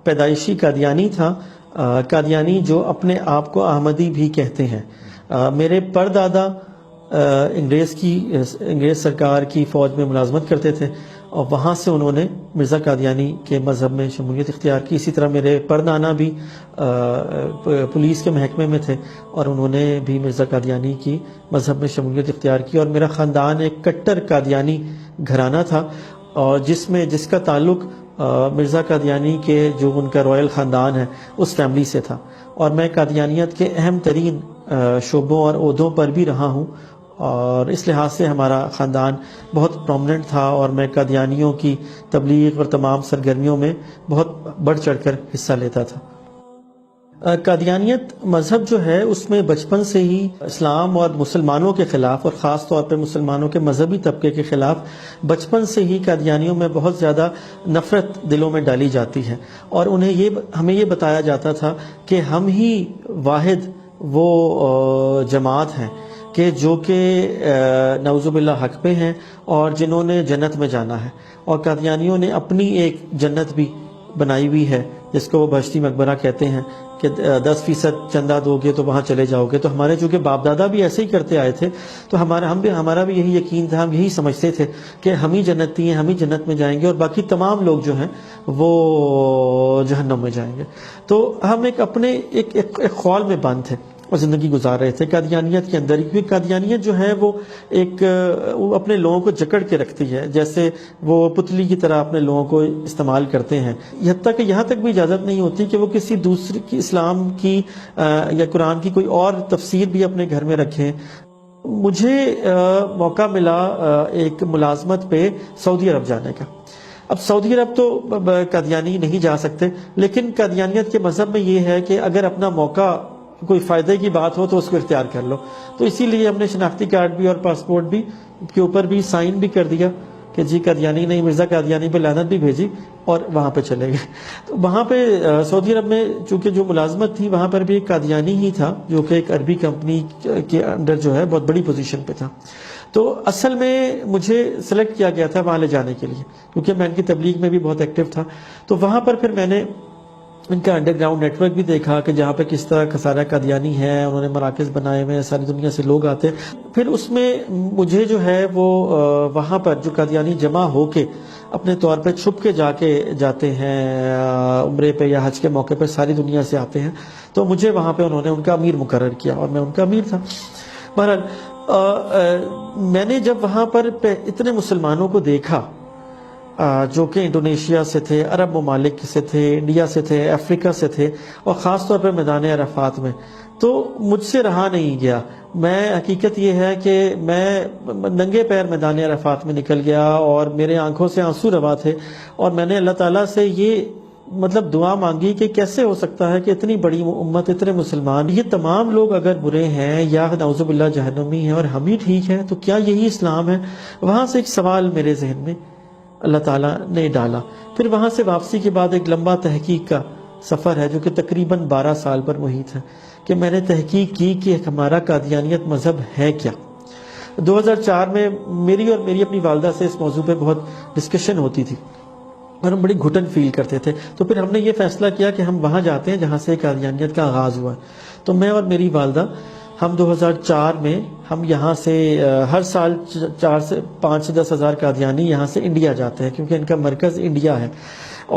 پیدائشی قادیانی تھا، قادیانی جو اپنے آپ کو احمدی بھی کہتے ہیں۔ میرے پردادا انگریز سرکار کی فوج میں ملازمت کرتے تھے، اور وہاں سے انہوں نے مرزا قادیانی کے مذہب میں شمولیت اختیار کی۔ اسی طرح میرے پردانا بھی پولیس کے محکمے میں تھے، اور انہوں نے بھی مرزا قادیانی کی مذہب میں شمولیت اختیار کی، اور میرا خاندان ایک کٹر قادیانی گھرانہ تھا، اور جس کا تعلق مرزا قادیانی کے جو ان کا رائل خاندان ہے اس فیملی سے تھا، اور میں قادیانیت کے اہم ترین شعبوں اور عہدوں پر بھی رہا ہوں، اور اس لحاظ سے ہمارا خاندان بہت پرومننٹ تھا، اور میں قادیانیوں کی تبلیغ اور تمام سرگرمیوں میں بہت بڑھ چڑھ کر حصہ لیتا تھا۔ قادیانیت مذہب جو ہے اس میں بچپن سے ہی اسلام اور مسلمانوں کے خلاف، اور خاص طور پہ مسلمانوں کے مذہبی طبقے کے خلاف بچپن سے ہی قادیانیوں میں بہت زیادہ نفرت دلوں میں ڈالی جاتی ہے، اور ہمیں یہ بتایا جاتا تھا کہ ہم ہی واحد وہ جماعت ہیں جو کہ نعوذ باللہ حق پہ ہیں اور جنہوں نے جنت میں جانا ہے، اور قادیانیوں نے اپنی ایک جنت بھی بنائی ہوئی ہے جس کو وہ بہشتی مقبرہ کہتے ہیں کہ 10% چندہ دو گے تو وہاں چلے جاؤ گے۔ تو ہمارے چونکہ باپ دادا بھی ایسے ہی کرتے آئے تھے، تو ہمارا بھی یہی یقین تھا، ہم یہی سمجھتے تھے کہ ہم ہی جنتی ہیں، ہم ہی جنت میں جائیں گے، اور باقی تمام لوگ جو ہیں وہ جہنم میں جائیں گے۔ تو ہم ایک خول میں بند تھے اور زندگی گزار رہے تھے قادیانیت کے اندر، کیونکہ قادیانیت جو ہے وہ وہ اپنے لوگوں کو جکڑ کے رکھتی ہے، جیسے وہ پتلی کی طرح اپنے لوگوں کو استعمال کرتے ہیں، حتیٰ کہ یہاں تک بھی اجازت نہیں ہوتی کہ وہ کسی دوسری کی اسلام کی یا قرآن کی کوئی اور تفسیر بھی اپنے گھر میں رکھیں۔ مجھے موقع ملا ایک ملازمت پہ سعودی عرب جانے کا۔ اب سعودی عرب تو قادیانی نہیں جا سکتے، لیکن قادیانیت کے مذہب میں یہ ہے کہ اگر اپنا موقع کوئی فائدے کی بات ہو تو اس کو اختیار کر لو، تو اسی لیے ہم نے شناختی کارڈ بھی اور پاسپورٹ بھی کے اوپر بھی سائن بھی کر دیا کہ جی قادیانی نہیں، مرزا قادیانی پہ لعنت بھی بھیجی، اور وہاں پہ چلے گئے۔ تو وہاں پہ سعودی عرب میں چونکہ جو ملازمت تھی وہاں پر بھی ایک قادیانی ہی تھا جو کہ ایک عربی کمپنی کے انڈر جو ہے بہت بڑی پوزیشن پہ تھا۔ تو اصل میں مجھے سلیکٹ کیا گیا تھا وہاں لے جانے کے لیے، کیونکہ میں ان کی تبلیغ میں بھی بہت ایکٹیو تھا۔ تو وہاں پر پھر میں نے ان کا انڈر گراؤنڈ نیٹ ورک بھی دیکھا کہ جہاں پہ کس طرح خسارہ قادیانی ہے، انہوں نے مراکز بنائے ہوئے ہیں، ساری دنیا سے لوگ آتے ہیں۔ پھر اس میں مجھے جو ہے وہ وہاں پر جو قادیانی جمع ہو کے اپنے طور پہ چھپ کے جاتے ہیں عمرے پہ یا حج کے موقع پہ، ساری دنیا سے آتے ہیں، تو مجھے وہاں پہ انہوں نے ان کا امیر مقرر کیا، اور میں ان کا امیر تھا۔ بہرحال میں نے جب وہاں پر اتنے مسلمانوں کو دیکھا جو کہ انڈونیشیا سے تھے، عرب ممالک سے تھے، انڈیا سے تھے، افریقہ سے تھے، اور خاص طور پہ میدان عرفات میں، تو مجھ سے رہا نہیں گیا۔ حقیقت یہ ہے کہ میں ننگے پیر میدان عرفات میں نکل گیا، اور میرے آنکھوں سے آنسو روا تھے، اور میں نے اللہ تعالیٰ سے یہ دعا مانگی کہ کیسے ہو سکتا ہے کہ اتنی بڑی امت، اتنے مسلمان، یہ تمام لوگ اگر برے ہیں یا نعوذ باللہ جہنمی ہیں اور ہم ہی ٹھیک ہیں، تو کیا یہی اسلام ہے؟ وہاں سے ایک سوال میرے ذہن میں اللہ تعالیٰ نے ڈالا۔ پھر وہاں سے واپسی کے بعد ایک لمبا تحقیق کا سفر ہے جو کہ تقریباً 12 سال پر محیط ہے، کہ میں نے تحقیق کی کہ ہمارا قادیانیت مذہب ہے کیا۔ 2004 میں میری اور میری اپنی والدہ سے اس موضوع پہ بہت ڈسکشن ہوتی تھی، اور ہم بڑی گھٹن فیل کرتے تھے۔ تو پھر ہم نے یہ فیصلہ کیا کہ ہم وہاں جاتے ہیں جہاں سے قادیانیت کا آغاز ہوا ہے۔ تو میں اور میری والدہ ہم 2004 میں ہم یہاں سے ہر سال 4 سے 5 سے 10 ہزار قادیانی یہاں سے انڈیا جاتے ہیں، کیونکہ ان کا مرکز انڈیا ہے،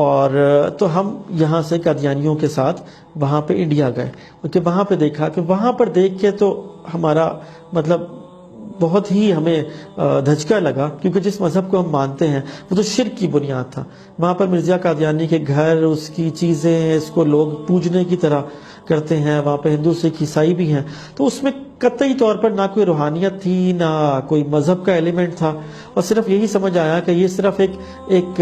اور تو ہم یہاں سے قادیانیوں کے ساتھ وہاں پہ انڈیا گئے، کیونکہ وہاں پہ دیکھا کہ وہاں پر دیکھ کے تو ہمارا بہت ہی ہمیں دھچکا لگا، کیونکہ جس مذہب کو ہم مانتے ہیں وہ تو شرک کی بنیاد تھا۔ وہاں پر مرزا قادیانی کے گھر، اس کی چیزیں، اس کو لوگ پوجنے کی طرح کرتے ہیں، وہاں پہ ہندو سکھ عیسائی بھی ہیں، تو اس میں قطعی طور پر نہ کوئی روحانیت تھی، نہ کوئی مذہب کا ایلیمنٹ تھا، اور صرف یہی سمجھ آیا کہ یہ صرف ایک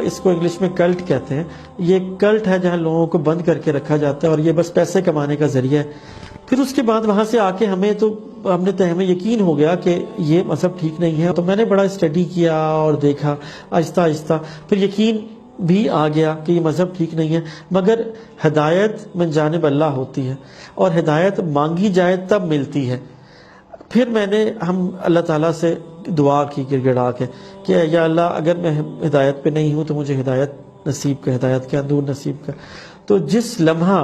اس کو انگلش میں کلٹ کہتے ہیں، یہ ایک کلٹ ہے جہاں لوگوں کو بند کر کے رکھا جاتا ہے، اور یہ بس پیسے کمانے کا ذریعہ ہے۔ پھر اس کے بعد وہاں سے آ کے ہمیں یقین ہو گیا کہ یہ مذہب ٹھیک نہیں ہے۔ تو میں نے بڑا اسٹڈی کیا اور دیکھا آہستہ آہستہ، پھر یقین بھی آ گیا کہ یہ مذہب ٹھیک نہیں ہے، مگر ہدایت من جانب اللہ ہوتی ہے، اور ہدایت مانگی جائے تب ملتی ہے۔ پھر ہم اللہ تعالیٰ سے دعا کی گڑ گڑا کے کہ یا اللہ، اگر میں ہدایت پہ نہیں ہوں تو مجھے ہدایت نصیب کا، ہدایت کا نور نصیب کا۔ تو جس لمحہ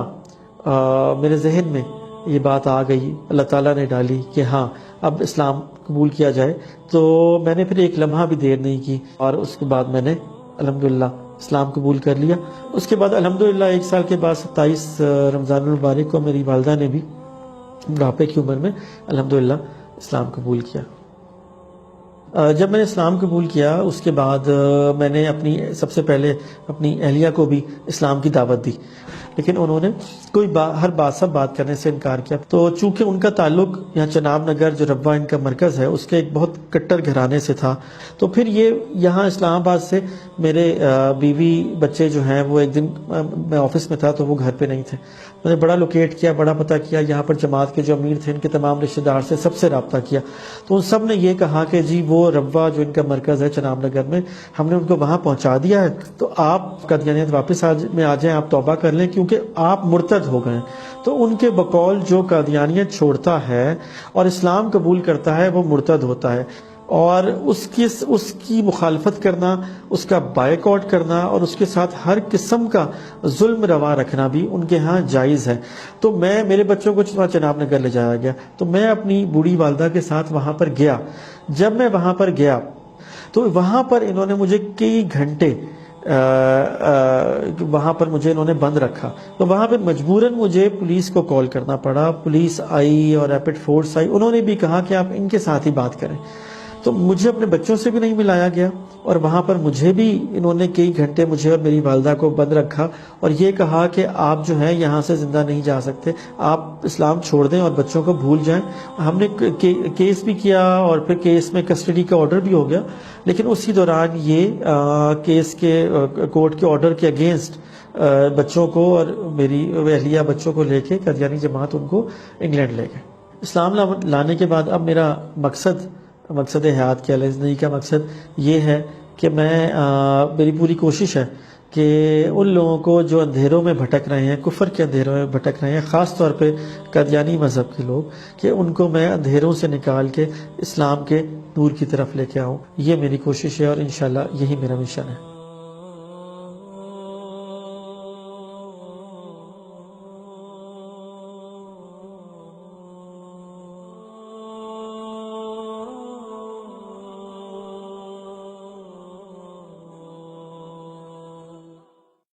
میرے ذہن میں یہ بات آ گئی، اللہ تعالیٰ نے ڈالی کہ ہاں اب اسلام قبول کیا جائے، تو میں نے پھر ایک لمحہ بھی دیر نہیں کی اور اس کے بعد میں نے الحمدللہ اسلام قبول کر لیا۔ اس کے بعد الحمدللہ 1 سال کے بعد 27 رمضان المبارک کو میری والدہ نے بھی بڑھاپے کی عمر میں الحمدللہ اسلام قبول کیا۔ جب میں نے اسلام قبول کیا اس کے بعد میں نے سب سے پہلے اپنی اہلیہ کو بھی اسلام کی دعوت دی، لیکن انہوں نے ہر بات کرنے سے انکار کیا۔ تو چونکہ ان کا تعلق یہاں چناب نگر جو ربوہ ان کا مرکز ہے اس کے ایک بہت کٹر گھرانے سے تھا، تو پھر یہ یہاں اسلام آباد سے میرے بیوی بچے جو ہیں وہ ایک دن میں آفس میں تھا تو وہ گھر پہ نہیں تھے، میں نے بڑا لوکیٹ کیا، بڑا پتہ کیا، یہاں پر جماعت کے جو امیر تھے ان کے تمام رشتہ دار سے سب سے رابطہ کیا، تو ان سب نے یہ کہا کہ جی وہ ربوہ جو ان کا مرکز ہے چناب نگر میں، ہم نے ان کو وہاں پہنچا دیا ہے، تو آپ قادیانیت واپس آ جائیں، آپ توبہ کر لیں کیونکہ آپ مرتد ہو گئے۔ تو ان کے بقول جو قادیانیت چھوڑتا ہے اور اسلام قبول کرتا ہے وہ مرتد ہوتا ہے، اور اس کی مخالفت کرنا، اس کا بائیکاٹ کرنا اور اس کے ساتھ ہر قسم کا ظلم روا رکھنا بھی ان کے ہاں جائز ہے۔ تو میرے بچوں کو چناب نگر لے جایا گیا، تو میں اپنی بوڑھی والدہ کے ساتھ وہاں پر گیا۔ جب میں وہاں پر گیا تو وہاں پر انہوں نے مجھے کئی گھنٹے وہاں پر مجھے انہوں نے بند رکھا، تو وہاں پہ مجبوراً مجھے پولیس کو کال کرنا پڑا، پولیس آئی اور ریپڈ فورس آئی، انہوں نے بھی کہا کہ آپ ان کے ساتھ ہی بات کریں، تو مجھے اپنے بچوں سے بھی نہیں ملایا گیا، اور وہاں پر مجھے بھی انہوں نے کئی گھنٹے مجھے اور میری والدہ کو بند رکھا اور یہ کہا کہ آپ جو ہیں یہاں سے زندہ نہیں جا سکتے، آپ اسلام چھوڑ دیں اور بچوں کو بھول جائیں۔ ہم نے کیس بھی کیا اور پھر کیس میں کسٹڈی کا آرڈر بھی ہو گیا، لیکن اسی دوران یہ کیس کے کورٹ کے آرڈر کے اگینسٹ بچوں کو اور میری اہلیہ بچوں کو لے کے قادیانی جماعت ان کو انگلینڈ لے گئے۔ اسلام لانے کے بعد اب میرا مقصد حیات کیا ہے، زندگی کا مقصد یہ ہے کہ میری پوری کوشش ہے کہ ان لوگوں کو جو اندھیروں میں بھٹک رہے ہیں، کفر کے اندھیروں میں بھٹک رہے ہیں، خاص طور پہ قادیانی مذہب کے لوگ، کہ ان کو میں اندھیروں سے نکال کے اسلام کے نور کی طرف لے کے آؤں، یہ میری کوشش ہے اور انشاءاللہ یہی میرا مشن ہے۔